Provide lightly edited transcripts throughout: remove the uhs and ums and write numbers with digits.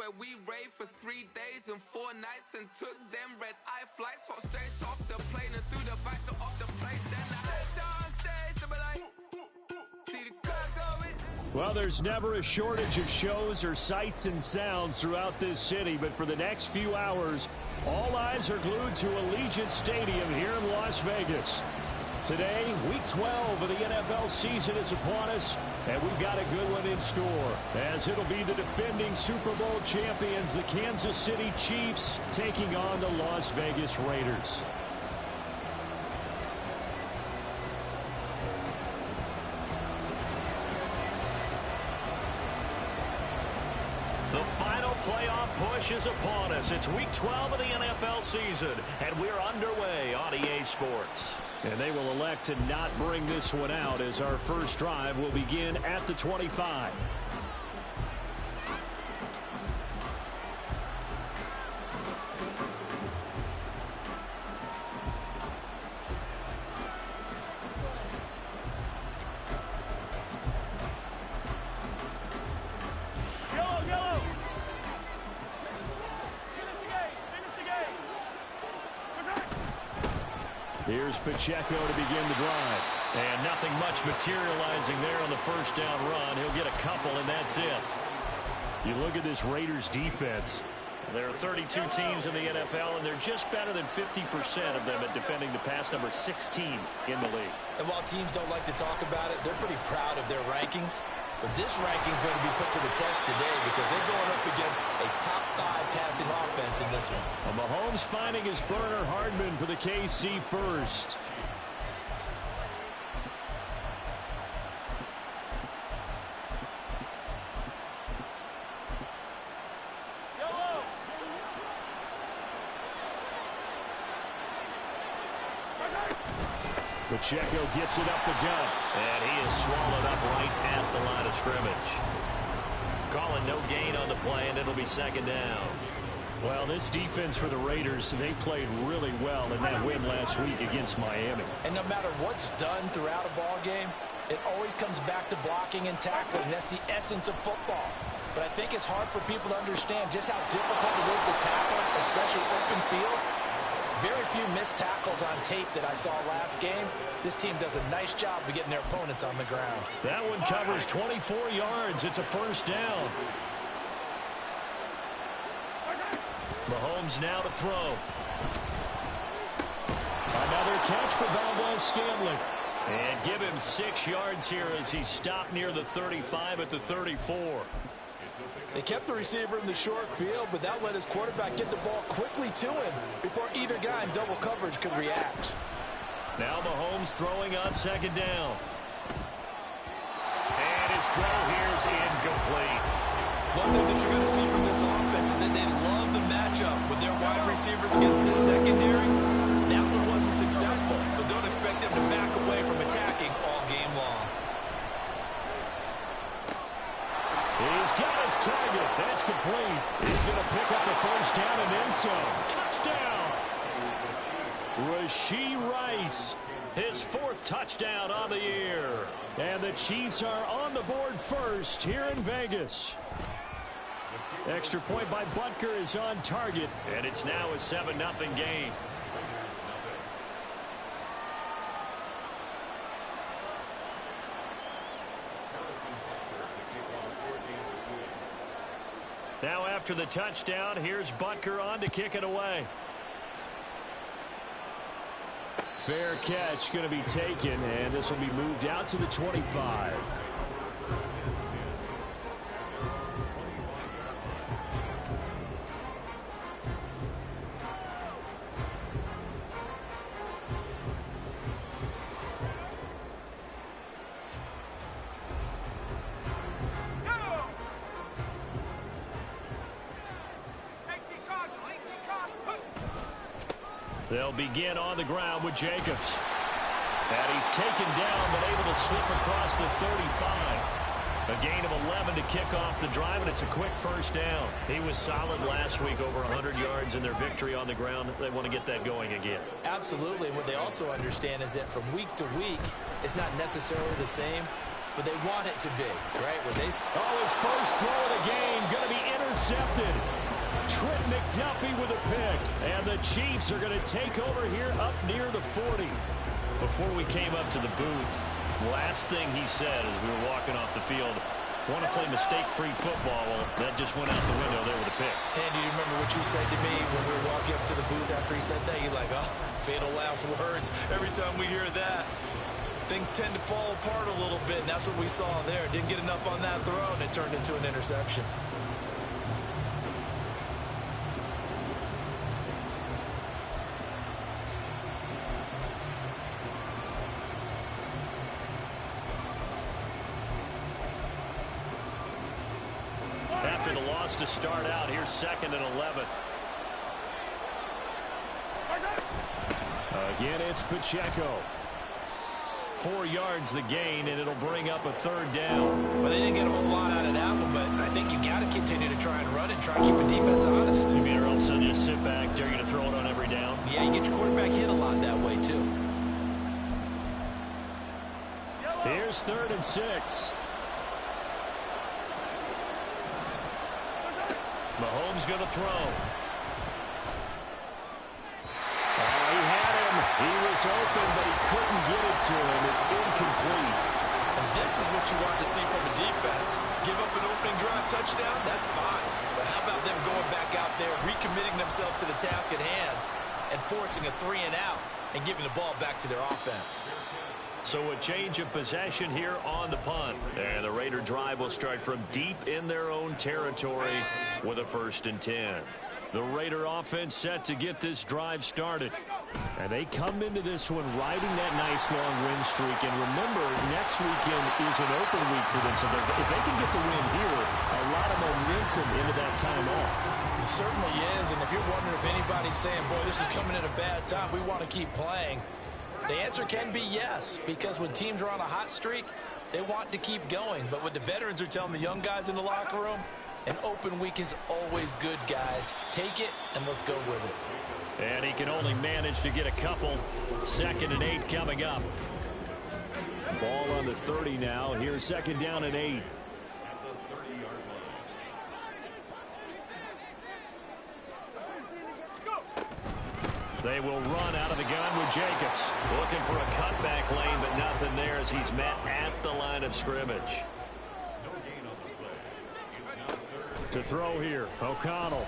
where we raved for 3 days and 4 nights and took them red-eye flights, hot straight off the plane and through the back door of the place. Then I head down stage to be like, see the crowd going. Well, there's never a shortage of shows or sights and sounds throughout this city, but for the next few hours, all eyes are glued to Allegiant Stadium here in Las Vegas. Today, Week 12 of the NFL season is upon us, and we've got a good one in store, as it'll be the defending Super Bowl champions, the Kansas City Chiefs, taking on the Las Vegas Raiders. The final playoff push is upon us. It's Week 12 of the NFL season, and we're underway on EA Sports. And they will elect to not bring this one out, as our first drive will begin at the 25. Here's Pacheco to begin the drive. And nothing much materializing there on the first down run. He'll get a couple, and that's it. You look at this Raiders defense. There are 32 teams in the NFL, and they're just better than 50% of them at defending the pass, number 16 in the league. And while teams don't like to talk about it, they're pretty proud of their rankings. But this ranking is going to be put to the test today because they're going up against a top 5 passing offense in this one. Well, Mahomes finding his burner Hardman for the KC first. Pacheco gets it up the gut, and he is swallowed up right at the line of scrimmage. Calling no gain on the play, and it'll be second down. Well, this defense for the Raiders, they played really well in that win last week against Miami. And no matter what's done throughout a ball game, it always comes back to blocking and tackling. That's the essence of football. But I think it's hard for people to understand just how difficult it is to tackle, especially open field. Very few missed tackles on tape that I saw last game. This team does a nice job of getting their opponents on the ground. That one covers 24 yards. It's a first down. Mahomes now to throw. Another catch for Valdez-Scantling. And give him 6 yards here as he stopped near the 35 at the 34. They kept the receiver in the short field, but that let his quarterback get the ball quickly to him before either guy in double coverage could react. Now Mahomes throwing on second down. And his throw here is incomplete. One thing that you're going to see from this offense is that they love the matchup with their wide receivers against this secondary. That one wasn't successful, but don't expect them to back away from attacking all game long. He's got his target. That's complete. He's going to pick up the first down and then some. Touchdown! Rashee Rice, his 4th touchdown on the year. And the Chiefs are on the board first here in Vegas. Extra point by Butker is on target. And it's now a 7-0 game. Now after the touchdown, here's Butker on to kick it away. Fair catch going to be taken, and this will be moved out to the 25. They'll begin on the ground with Jacobs. And he's taken down, but able to slip across the 35. A gain of 11 to kick off the drive, and it's a quick first down. He was solid last week, over 100 yards in their victory on the ground. They want to get that going again. Absolutely. What they also understand is that from week to week, it's not necessarily the same, but they want it to be, right? His first throw of the game going to be intercepted. intercepted. Trent McDuffie with a pick. And the Chiefs are going to take over here up near the 40. Before we came up to the booth, last thing he said as we were walking off the field, want to play mistake-free football. Well, that just went out the window there with a pick. And do you remember what you said to me when we were walking up to the booth after he said that? You're like, oh, fatal last words. Every time we hear that, things tend to fall apart a little bit, and that's what we saw there. Didn't get enough on that throw, and it turned into an interception. After the loss to start out, here's 2nd and 11. Again, it's Pacheco. 4 yards the gain, and it'll bring up a 3rd down. Well, they didn't get a whole lot out of that one, but I think you got to continue to try and run and try and keep the defense honest. You mean or else they'll just sit back, they're going to throw it on every down? Yeah, you get your quarterback hit a lot that way, too. Here's 3rd and 6. Mahomes going to throw. He had him. He was open, but he couldn't get it to him. It's incomplete. And this is what you want to see from a defense. Give up an opening drive touchdown, that's fine. But how about them going back out there, recommitting themselves to the task at hand, and forcing a 3-and-out and giving the ball back to their offense? So a change of possession here on the punt. And the Raider drive will start from deep in their own territory with a 1st and 10. The Raider offense set to get this drive started. And they come into this one riding that nice long win streak. And remember, next weekend is an open week for them. So if they can get the win here, a lot of momentum into that time off. It certainly is. And if you're wondering if anybody's saying, boy, this is coming at a bad time, we want to keep playing, the answer can be yes, because when teams are on a hot streak, they want to keep going. But what the veterans are telling the young guys in the locker room, an open week is always good, guys. Take it, and let's go with it. And he can only manage to get a couple. 2nd and 8 coming up. Ball on the 30 now. Here's 2nd down and 8. They will run out of the gun with Jacobs. Looking for a cutback lane, but nothing there as he's met at the line of scrimmage. To throw here, O'Connell.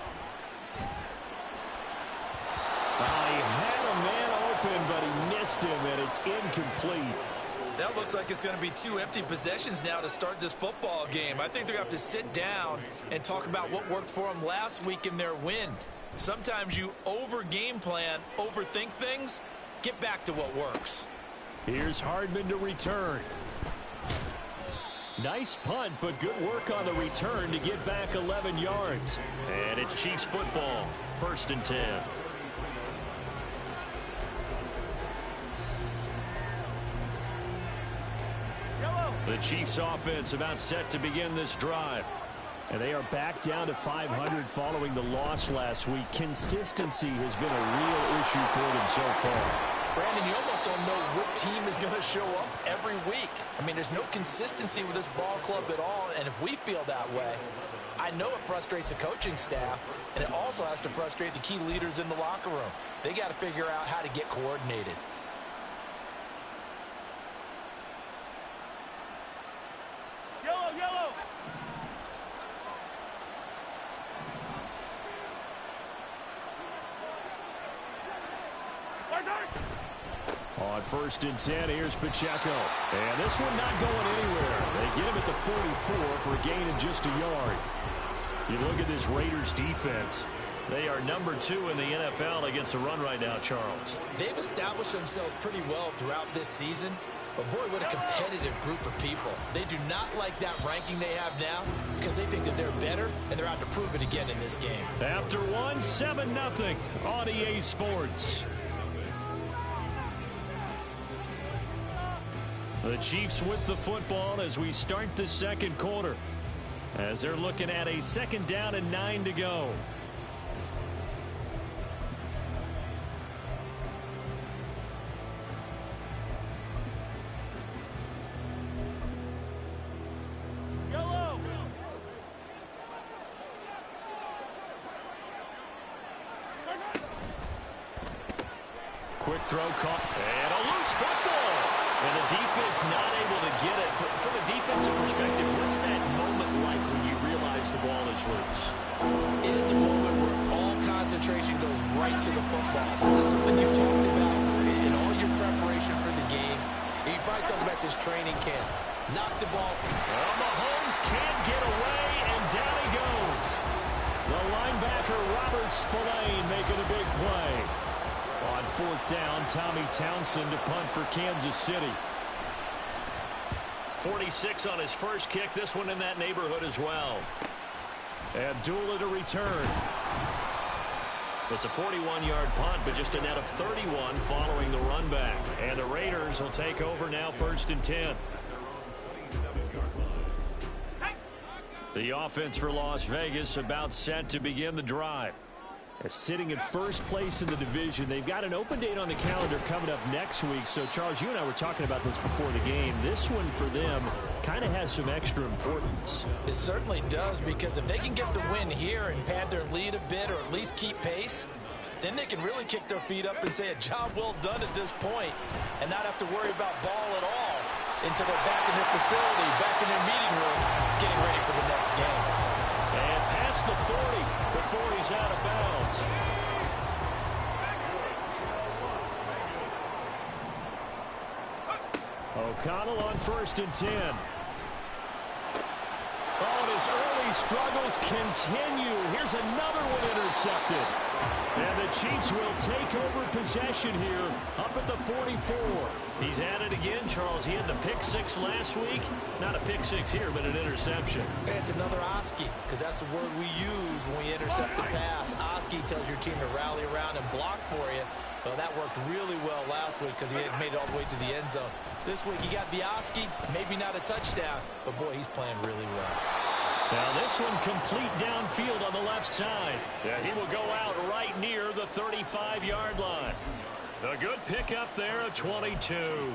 He had a man open, but he missed him, and it's incomplete. That looks like it's going to be 2 empty possessions now to start this football game. I think they're going to have to sit down and talk about what worked for them last week in their win. Sometimes you over-game plan, overthink things. Get back to what works. Here's Hardman to return. Nice punt, but good work on the return to get back 11 yards. And it's Chiefs football, 1st and 10. The Chiefs offense about set to begin this drive. And they are back down to 500 following the loss last week. Consistency has been a real issue for them so far. Brandon, you almost don't know what team is going to show up every week. I mean, there's no consistency with this ball club at all, and if we feel that way, I know it frustrates the coaching staff, and it also has to frustrate the key leaders in the locker room. They got to figure out how to get coordinated. Yellow! On 1st and 10, here's Pacheco. And this one not going anywhere. They get him at the 44 for a gain of just a yard. You look at this Raiders defense. They are number 2 in the NFL against the run right now, Charles. They've established themselves pretty well throughout this season. But boy, what a competitive group of people. They do not like that ranking they have now because they think that they're better, and they're out to prove it again in this game. After one, 7-0 on EA Sports. The Chiefs with the football as we start the 2nd quarter. As they're looking at a 2nd down and 9 to go. quick throw caught. And a loose football. And the defense not able to get it. From a defensive perspective, what's that moment like when you realize the ball is loose? It is a moment where all concentration goes right to the football. This is something you've talked about in all your preparation for the game. And you probably talked about since training camp. Knock the ball. Well, Mahomes can't get away, and down he goes. The linebacker, Robert Spillane, making a big play. On fourth down, Tommy Townsend to punt for Kansas City. 46 on his first kick. This one in that neighborhood as well. Abdullah to return. It's a 41-yard punt, but just a net of 31 following the run back. And the Raiders will take over now, 1st and 10. The offense for Las Vegas about set to begin the drive. Sitting in first place in the division. They've got an open date on the calendar coming up next week. So, Charles, you and I were talking about this before the game. This one for them kind of has some extra importance. It certainly does, because if they can get the win here and pad their lead a bit, or at least keep pace, then they can really kick their feet up and say a job well done at this point and not have to worry about ball at all until they're back in their facility, back in their meeting room, getting ready for the next game. And past the 40 before he's out of bounds. O'Connell on 1st and 10. Oh, and his early struggles continue. Here's another one intercepted. And the Chiefs will take over possession here up at the 44. He's at it again, Charles. He had the pick six last week. Not a pick six here, but an interception. It's another Oski, because that's the word we use when we intercept the pass. Oski tells your team to rally around and block for you. Well, that worked really well last week because he had made it all the way to the end zone. This week he got the Oski, maybe not a touchdown, but boy, he's playing really well. Now this one complete downfield on the left side. Yeah, he will go out right near the 35-yard line. A good pickup there of 22.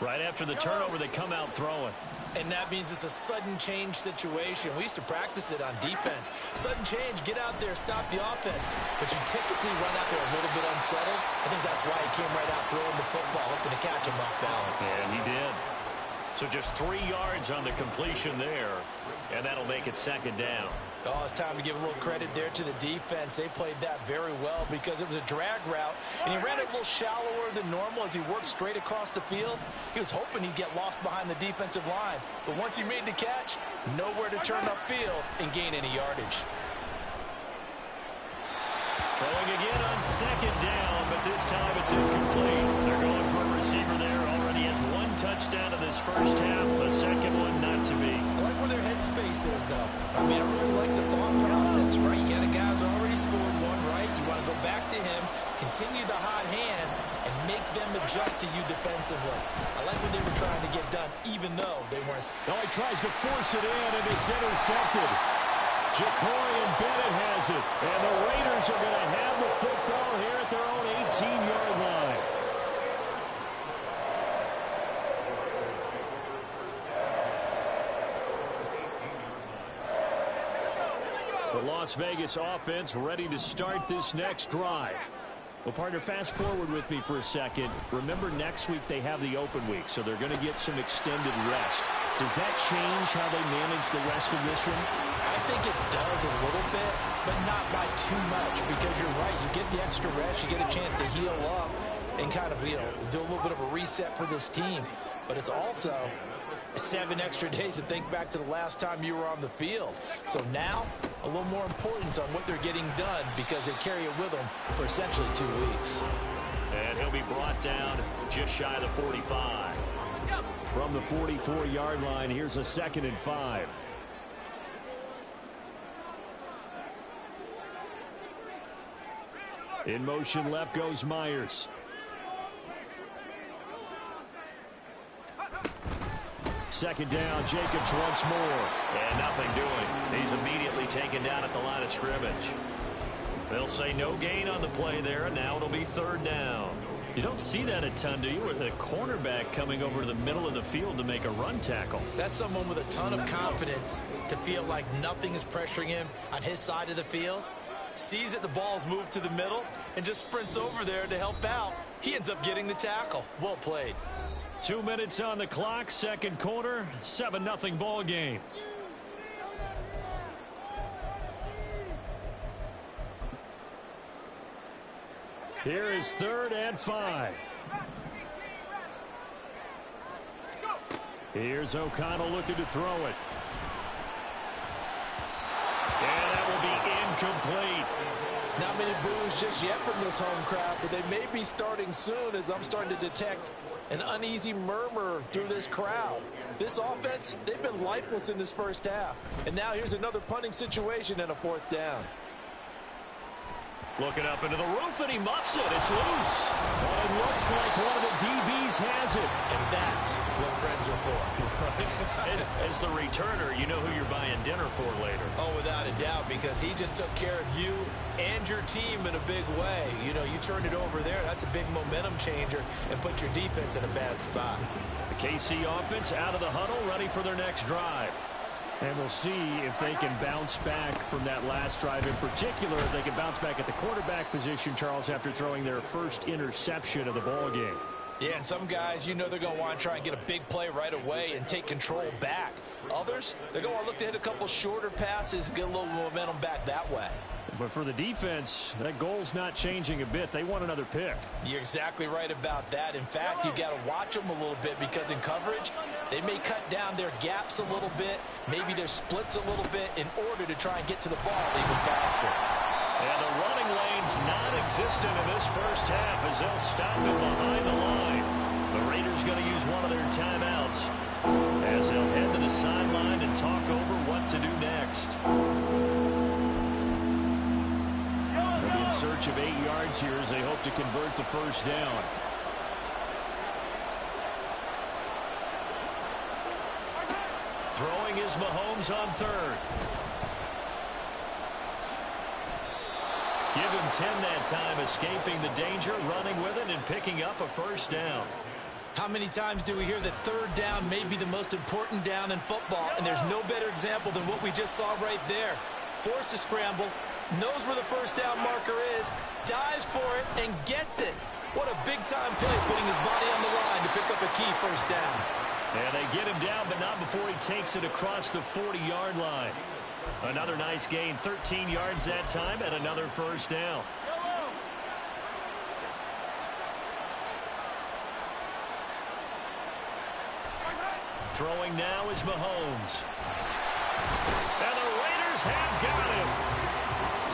Right after the turnover, they come out throwing. And that means it's a sudden change situation. We used to practice it on defense. Sudden change, get out there, stop the offense. But you typically run out there a little bit unsettled. I think that's why he came right out throwing the football, hoping to catch him off balance. And he did. So just 3 yards on the completion there, and that'll make it 2nd down. Oh, it's time to give a little credit there to the defense. They played that very well because it was a drag route, and he ran it a little shallower than normal as he worked straight across the field. He was hoping he'd get lost behind the defensive line, but once he made the catch, nowhere to turn upfield and gain any yardage. Throwing again on 2nd down, but this time it's incomplete. They're going for a receiver there. Already has 1 touchdown in this first half. A second one not to be. I like where their headspace is, though. I mean, I really like the thought process, right? You got a guy who's already scored one, right? You want to go back to him, continue the hot hand, and make them adjust to you defensively. I like what they were trying to get done, even though they weren't. Oh, he tries to force it in, and it's intercepted. Ja'Cory Bennett has it, and the Raiders are going to have the football here at their own 18-yard line. The Las Vegas offense ready to start this next drive. Well, partner, fast forward with me for a second. Remember, next week they have the open week, so they're going to get some extended rest. Does that change how they manage the rest of this one? I think it does a little bit, but not by too much, because you're right. You get the extra rest, you get a chance to heal up and kind of, do a little bit of a reset for this team. But it's also 7 extra days to think back to the last time you were on the field. So now, a little more importance on what they're getting done because they carry it with them for essentially 2 weeks. And he'll be brought down just shy of the 45. From the 44-yard line, here's a 2nd and 5. In motion left goes Myers. Second down, Jacobs once more. And nothing doing. He's immediately taken down at the line of scrimmage. They'll say no gain on the play there, and now it'll be 3rd down. You don't see that a ton, do you? With a cornerback coming over to the middle of the field to make a run tackle. That's someone with a ton of confidence to feel like nothing is pressuring him on his side of the field. sees that the ball's moved to the middle, and just sprints over there to help out. He ends up getting the tackle. Well played. 2 minutes on the clock, second quarter, 7-0 ball game. Here is 3rd and 5. Here's O'Connell looking to throw it. And that will be incomplete. Not many boos just yet from this home crowd, but they may be starting soon as I'm starting to detect an uneasy murmur through this crowd. This offense, they've been lifeless in this first half. And now here's another punting situation and a 4th down. Looking up into the roof, and he muffs it. It's loose. Well, it looks like one of the DBs has it. And that's what friends are for. As the returner, you know who you're buying dinner for later. Oh, without a doubt, because he just took care of you and your team in a big way. You know, you turned it over there. That's a big momentum changer and put your defense in a bad spot. The KC offense out of the huddle, ready for their next drive. And we'll see if they can bounce back from that last drive. In particular, if they can bounce back at the quarterback position, Charles, after throwing their first interception of the ball game. Yeah, and some guys, you know they're going to want to try and get a big play right away and take control back. Others, they're going to look to hit a couple shorter passes and get a little momentum back that way. But for the defense, that goal's not changing a bit. They want another pick. You're exactly right about that. In fact, you've got to watch them a little bit because in coverage, they may cut down their gaps a little bit, maybe their splits a little bit in order to try and get to the ball even faster. And the running lane's non-existent in this first half as they'll stop him behind the line. The Raiders going to use one of their timeouts as they'll head to the sideline and talk over what to do next. They'll be in search of 8 yards here as they hope to convert the first down. Throwing is Mahomes on 3rd. Give him 10 that time, escaping the danger, running with it, and picking up a first down. How many times do we hear that 3rd down may be the most important down in football, and there's no better example than what we just saw right there. Forced to scramble, knows where the first down marker is, dives for it, and gets it. What a big-time play, putting his body on the line to pick up a key first down. And they get him down, but not before he takes it across the 40-yard line. Another nice gain, 13 yards that time, and another first down. Throwing now is Mahomes. And the Raiders have got him.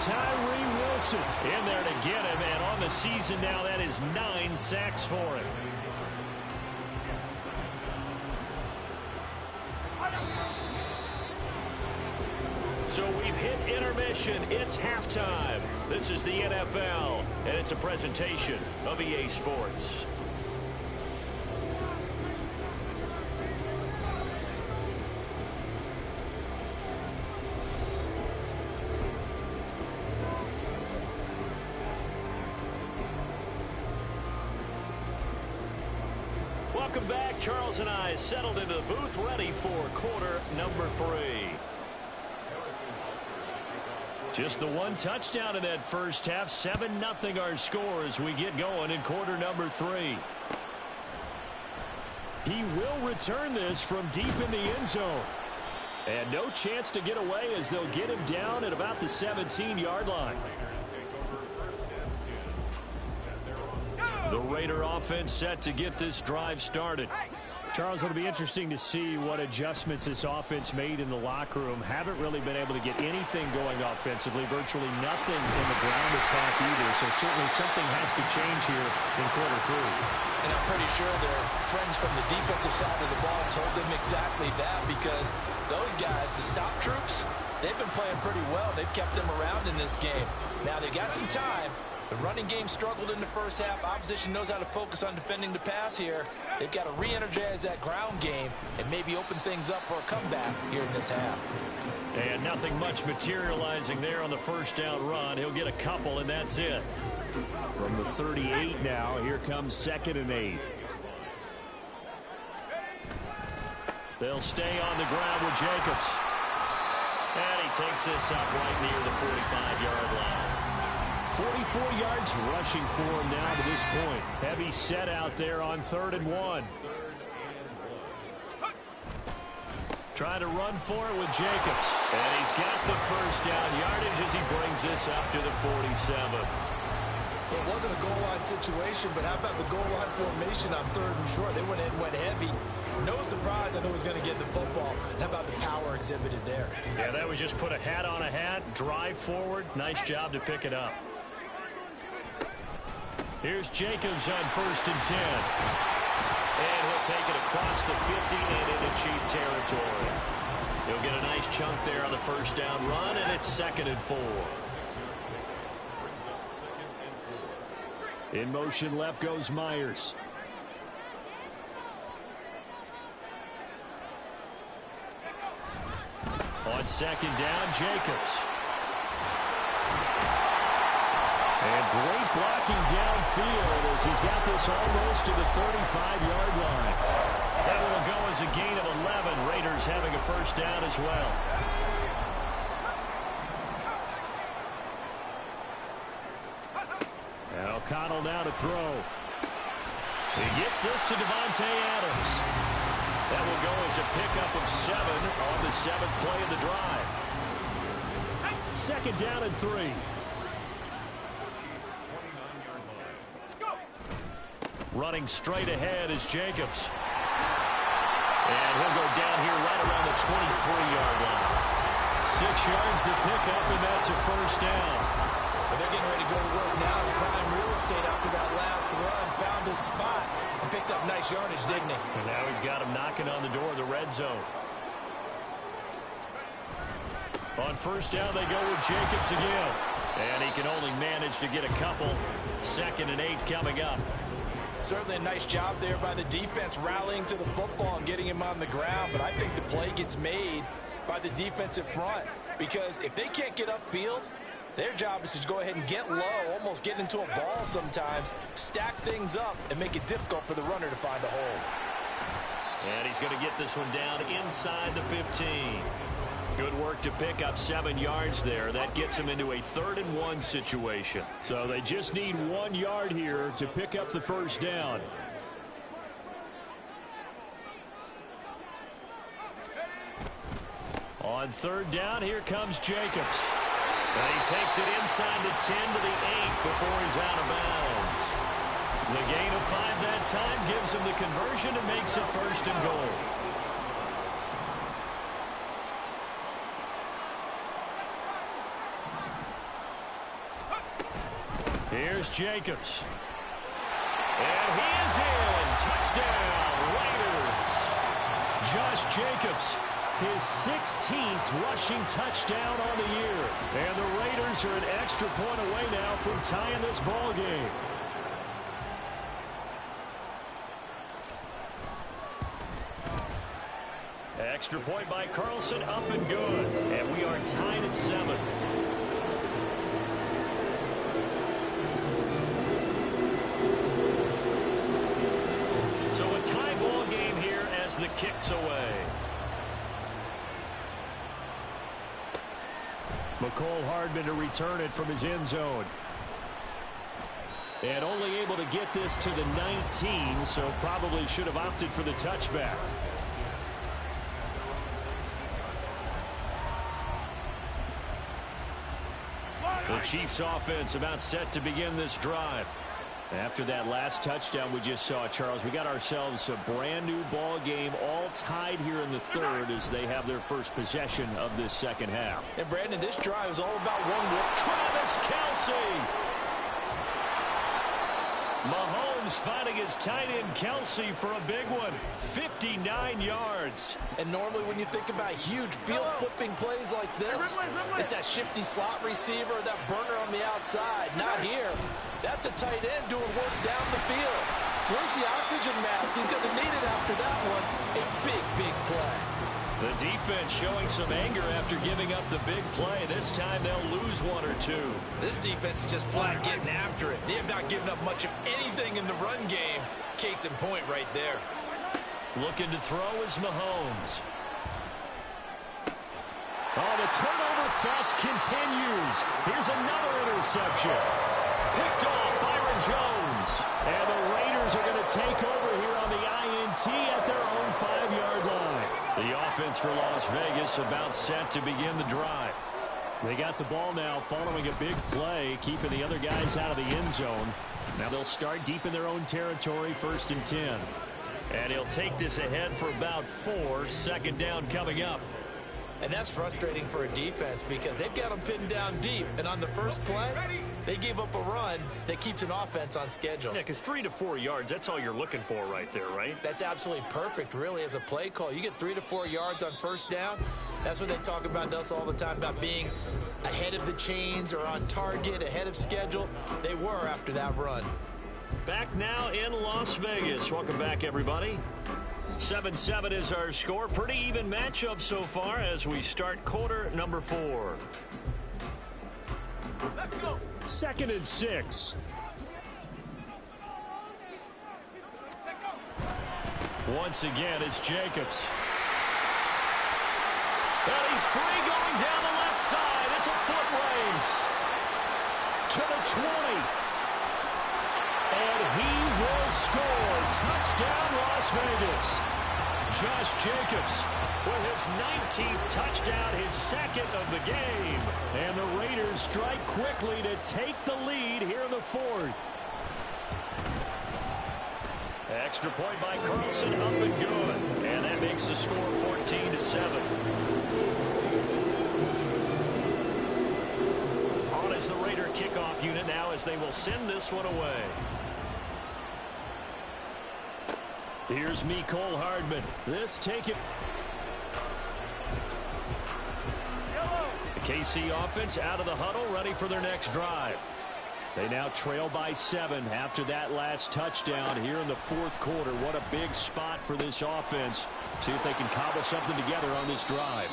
Tyree Wilson in there to get him, and on the season now, that is 9 sacks for him. So we've hit intermission. It's halftime. This is the NFL, and it's a presentation of EA Sports. Welcome back. Charles and I settled into the booth, ready for quarter number 3. Just the one touchdown in that first half. 7-0 our score as we get going in quarter number 3. He will return this from deep in the end zone. And no chance to get away as they'll get him down at about the 17-yard line. The Raider offense set to get this drive started. Charles, it'll be interesting to see what adjustments this offense made in the locker room. Haven't really been able to get anything going offensively, virtually nothing in the ground attack either. So certainly something has to change here in quarter 3. And I'm pretty sure their friends from the defensive side of the ball told them exactly that, because those guys, the stop troops, they've been playing pretty well. They've kept them around in this game. Now they got some time. The running game struggled in the first half. Opposition knows how to focus on defending the pass here. They've got to re-energize that ground game and maybe open things up for a comeback here in this half. And nothing much materializing there on the first down run. He'll get a couple, and that's it. From the 38 now, here comes 2nd and 8. They'll stay on the ground with Jacobs. And he takes this up right near the 45-yard line. 44 yards rushing for him now to this point. Heavy set out there on 3rd and 1. Trying to run for it with Jacobs. And he's got the first down yardage as he brings this up to the 47. It wasn't a goal line situation, but how about the goal line formation on 3rd and short? They went in, went heavy. No surprise, I know he was going to get the football. How about the power exhibited there? Yeah, that was just put a hat on a hat, drive forward. Nice job to pick it up. Here's Jacobs on 1st and 10. And he'll take it across the 50 and into Chief territory. He'll get a nice chunk there on the first down run, and it's 2nd and 4. In motion left goes Myers. On 2nd down, Jacobs. And great blocking downfield as he's got this almost to the 35-yard line. That will go as a gain of 11. Raiders having a first down as well. And O'Connell now to throw. He gets this to Devontae Adams. That will go as a pickup of 7 on the 7th play of the drive. 2nd down and 3. Running straight ahead is Jacobs. And he'll go down here right around the 23-yard line. 6 yards the pickup, and that's a first down. But they're getting ready to go to work now in prime real estate after that last run. Found his spot and picked up nice yardage, didn't he? And now he's got him knocking on the door of the red zone. On first down, they go with Jacobs again. And he can only manage to get a couple. 2nd and 8 coming up. Certainly a nice job there by the defense rallying to the football and getting him on the ground. But I think the play gets made by the defensive front. Because if they can't get upfield, their job is to go ahead and get low, almost get into a ball sometimes, stack things up, and make it difficult for the runner to find a hole. And he's going to get this one down inside the 15. Good work to pick up 7 yards there. That gets him into a 3rd and 1 situation. So they just need 1 yard here to pick up the first down. On 3rd down, here comes Jacobs. And he takes it inside the 10 to the 8 before he's out of bounds. The gain of 5 that time gives him the conversion and makes it 1st and goal. Here's Jacobs. And he is in. Touchdown, Raiders. Josh Jacobs, his 16th rushing touchdown on the year. And the Raiders are an extra point away now from tying this ball game. Extra point by Carlson, up and good. And we are tied at 7. So a tie ball game here as the kick's away. McCole Hardman to return it from his end zone. And only able to get this to the 19, so probably should have opted for the touchback. The Chiefs offense about set to begin this drive. After that last touchdown we just saw, Charles, we got ourselves a brand new ball game, all tied here in the 3rd as they have their first possession of this 2nd half. And Brandon, this drive is all about one word. Travis Kelce. Mahomes finding his tight end Kelce for a big one. 59 yards. And normally when you think about huge field flipping plays like this, it's that shifty slot receiver, that burner on the outside. Not here. That's a tight end doing work down the field. Where's the oxygen mask? He's going to need it after that one. A big, big play. The defense showing some anger after giving up the big play. This time they'll lose 1 or 2. This defense is just flat getting after it. They have not given up much of anything in the run game. Case in point right there. Looking to throw is Mahomes. Oh, the turnover fest continues. Here's another reception. Picked off Byron Jones. And the Raiders are going to take over here on the INT at their own 5-yard line. The offense for Las Vegas about set to begin the drive. They got the ball now following a big play, keeping the other guys out of the end zone. Now they'll start deep in their own territory, 1st and 10. And he'll take this ahead for about 4. Second down coming up. And that's frustrating for a defense because they've got them pinned down deep. And on the first play, they gave up a run that keeps an offense on schedule. Yeah, because 3 to 4 yards, that's all you're looking for right there, right? That's absolutely perfect, really, as a play call. You get 3 to 4 yards on first down. That's what they talk about to us all the time, about being ahead of the chains or on target, ahead of schedule. They were after that run. Back now in Las Vegas. Welcome back, everybody. 7-7 is our score. Pretty even matchup so far as we start quarter number 4. Let's go. 2nd and 6. Once again, it's Jacobs. And he's free going down the left side. It's a foot race. To the 20. And he will score. Touchdown, Las Vegas. Josh Jacobs with his 19th touchdown, his 2nd of the game. And the Raiders strike quickly to take the lead here in the 4th. Extra point by Carlson, up and good. And that makes the score 14-7. On is the Raider kickoff unit now as they will send this one away. Here's Mecole Hardman. This take it. The KC offense out of the huddle, ready for their next drive. They now trail by 7 after that last touchdown here in the 4th quarter. What a big spot for this offense. See if they can cobble something together on this drive.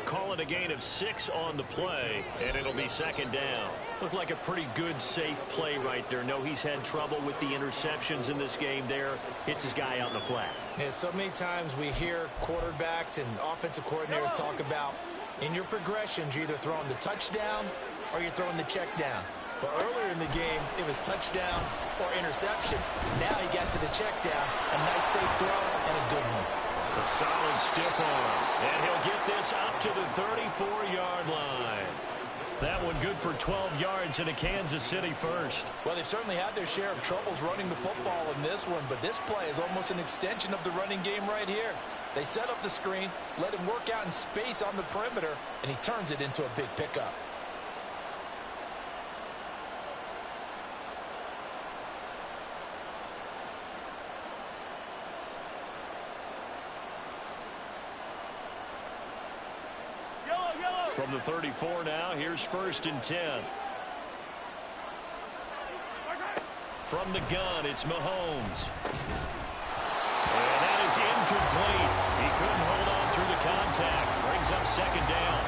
Call it a gain of 6 on the play, and it'll be 2nd down. Looked like a pretty good, safe play right there. No, he's had trouble with the interceptions in this game there. Hits his guy out in the flat. Yeah, so many times we hear quarterbacks and offensive coordinators talk about in your progressions, you're either throwing the touchdown or you're throwing the check down. But earlier in the game, it was touchdown or interception. Now he got to the check down. A nice, safe throw and a good one. A solid stiff arm. And he'll get this up to the 34-yard line. That one good for 12 yards in a Kansas City first. Well, they've certainly had their share of troubles running the football in this one, but this play is almost an extension of the running game right here. They set up the screen, let him work out in space on the perimeter, and he turns it into a big pickup. From the 34 now, here's 1st and 10. From the gun, it's Mahomes. And that is incomplete. He couldn't hold on through the contact. Brings up 2nd down.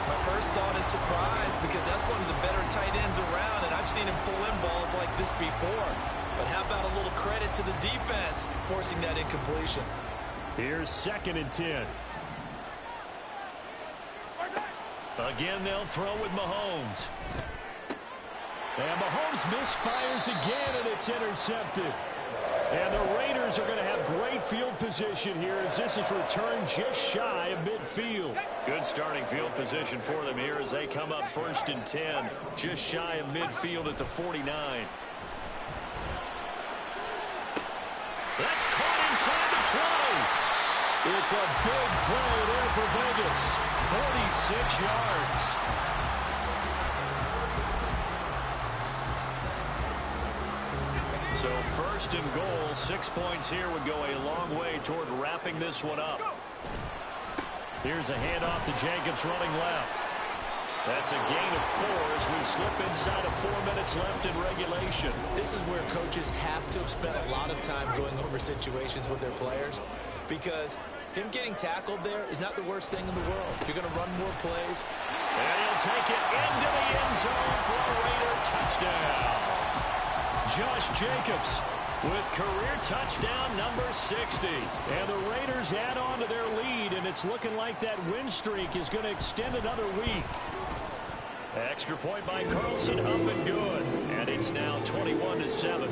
My first thought is surprise because that's one of the better tight ends around, and I've seen him pull in balls like this before. But how about a little credit to the defense forcing that incompletion? Here's 2nd and 10. Again, they'll throw with Mahomes. And Mahomes misfires again, and it's intercepted. And the Raiders are going to have great field position here as this is returned just shy of midfield. Good starting field position for them here as they come up 1st and 10, just shy of midfield at the 49. That's caught inside the 20. It's a big play there for Vegas. 46 yards. So 1st and goal, 6 points here would go a long way toward wrapping this one up. Here's a handoff to Jacobs running left. That's a gain of 4 as we slip inside of 4 minutes left in regulation. This is where coaches have to have spent a lot of time going over situations with their players because him getting tackled there is not the worst thing in the world. You're going to run more plays. And he'll take it into the end zone for a Raider touchdown. Josh Jacobs with career touchdown number 60. And the Raiders add on to their lead, and it's looking like that win streak is going to extend another week. Extra point by Carlson, up and good. And it's now 21-7.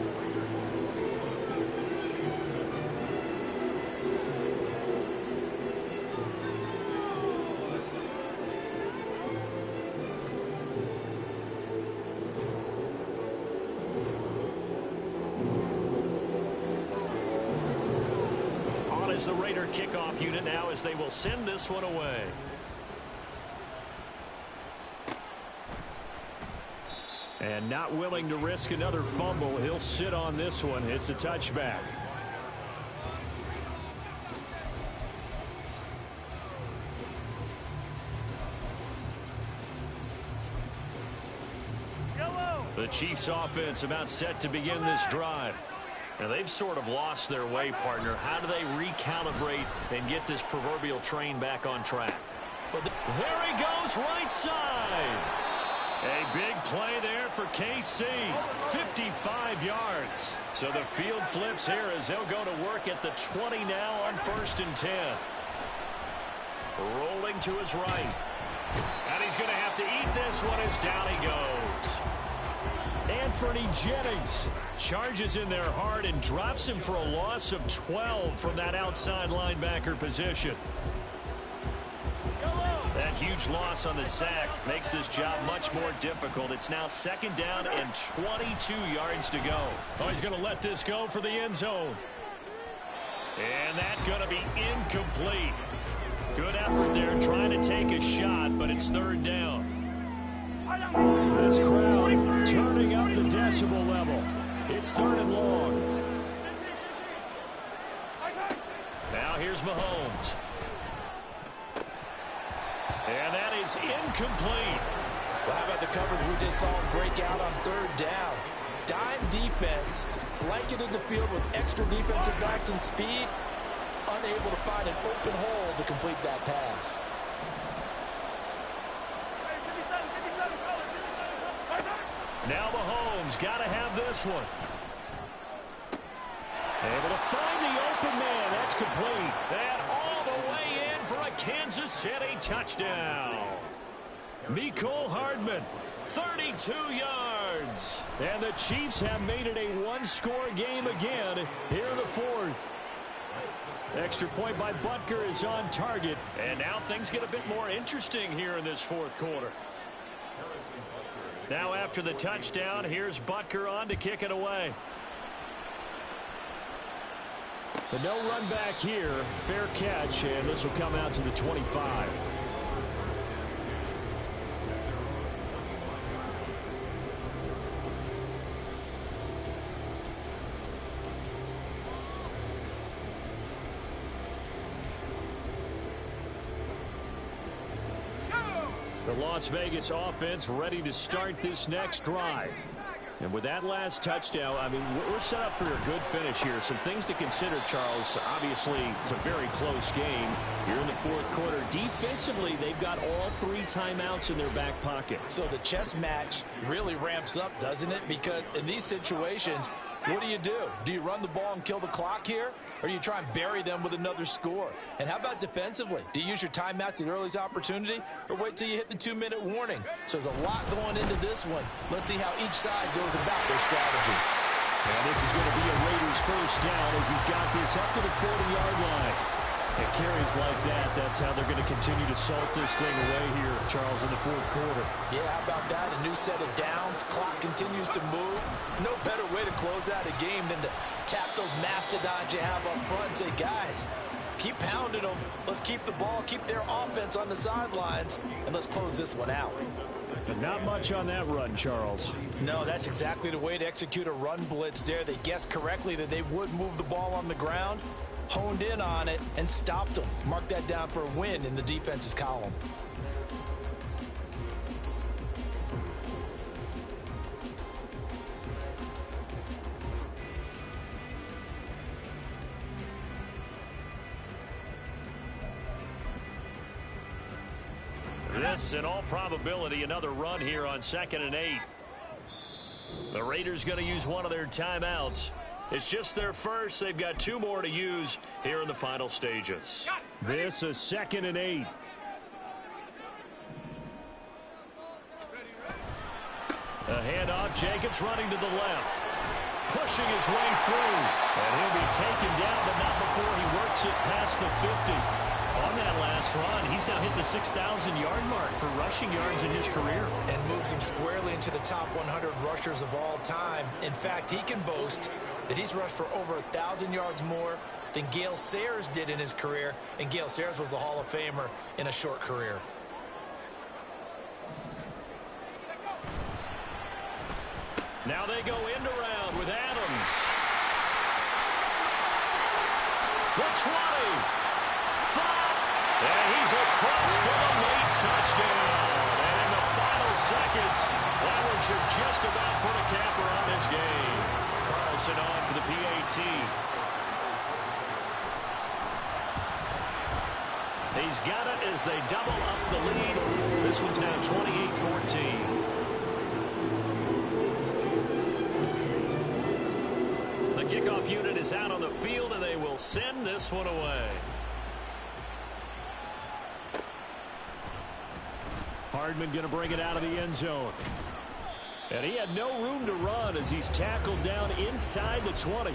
On is the Raider kickoff unit now as they will send this one away. And not willing to risk another fumble. He'll sit on this one. It's a touchback. The Chiefs offense about set to begin this drive. Now they've sort of lost their way, partner. How do they recalibrate and get this proverbial train back on track? There he goes, right side. A big play there for KC, 55 yards. So the field flips here as they'll go to work at the 20 now on 1st and 10. Rolling to his right. And he's going to have to eat this one as down he goes. Anthony Jennings charges in there hard and drops him for a loss of 12 from that outside linebacker position. That huge loss on the sack makes this job much more difficult. It's now 2nd down and 22 yards to go. Oh, he's going to let this go for the end zone. And that's going to be incomplete. Good effort there trying to take a shot, but it's 3rd down. This crowd turning up the decibel level. It's 3rd and long. Now here's Mahomes. And that is incomplete. Well, how about the coverage we just saw him break out on 3rd down? Dime defense, blanketed the field with extra defensive backs and speed, unable to find an open hole to complete that pass. Now Mahomes got to have this one. Able to find the open man. That's complete. And all the way in for a Kansas City touchdown. Mecole Hardman, 32 yards. And the Chiefs have made it a one-score game again here in the 4th. Extra point by Butker is on target. And now things get a bit more interesting here in this 4th quarter. Now after the touchdown, here's Butker on to kick it away. But no run back here. Fair catch, and this will come out to the 25. The Las Vegas offense ready to start this next drive. And with that last touchdown, I mean, we're set up for a good finish here. Some things to consider, Charles. Obviously, it's a very close game here in the 4th quarter. Defensively, they've got all 3 timeouts in their back pocket. So the chess match really ramps up, doesn't it? Because in these situations, what do? Do you run the ball and kill the clock here? Or do you try and bury them with another score? And how about defensively? Do you use your timeouts at earliest opportunity or wait till you hit the 2-minute warning? So there's a lot going into this one. Let's see how each side goes about their strategy. And this is going to be a Raiders 1st down as he's got this up to the 40-yard line. And carries like that, that's how they're going to continue to salt this thing away here, Charles, in the 4th quarter. Yeah, how about that? A new set of downs. Clock continues to move. No better way to close out a game than to tap those mastodons you have up front and say, guys, keep pounding them. Let's keep the ball, keep their offense on the sidelines, and let's close this one out. But not much on that run, Charles. No, that's exactly the way to execute a run blitz there. They guessed correctly that they would move the ball on the ground, honed in on it, and stopped them. Mark that down for a win in the defense's column. This, in all probability, another run here on 2nd and 8. The Raiders going to use one of their timeouts. It's just their first. They've got 2 more to use here in the final stages. This is 2nd and 8. A handoff, Jacobs running to the left. Pushing his way through. And he'll be taken down, but not before he works it past the 50. On that last run, he's now hit the 6,000-yard mark for rushing yards in his career. And moves him squarely into the top 100 rushers of all time. In fact, he can boast that he's rushed for over 1,000 yards more than Gale Sayers did in his career. And Gale Sayers was a Hall of Famer in a short career. Now they go end around with Adams. The 20. 5. And he's across for a late touchdown. And in the final seconds, that one should just about put a capper on this game. Carlson on for the PAT. He's got it as they double up the lead. This one's now 28-14. The kickoff unit is out on the field, and they will send this one away. Hardman going to bring it out of the end zone. And he had no room to run as he's tackled down inside the 20.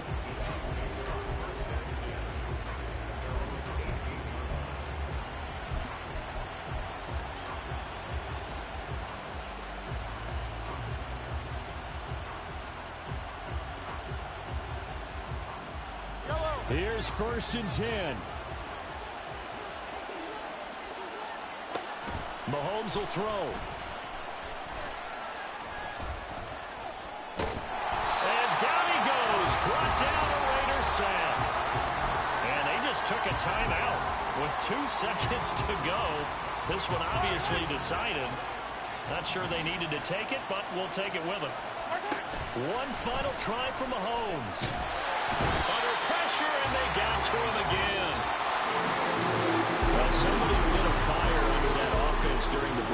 Here's 1st and 10. Mahomes will throw. And down he goes. Brought down a Raiders sack. And they just took a timeout with 2 seconds to go. This one obviously decided. Not sure they needed to take it, but we'll take it with them. One final try for Mahomes. Under pressure, and they got to him again. Well, somebody lit a fire under that offense during the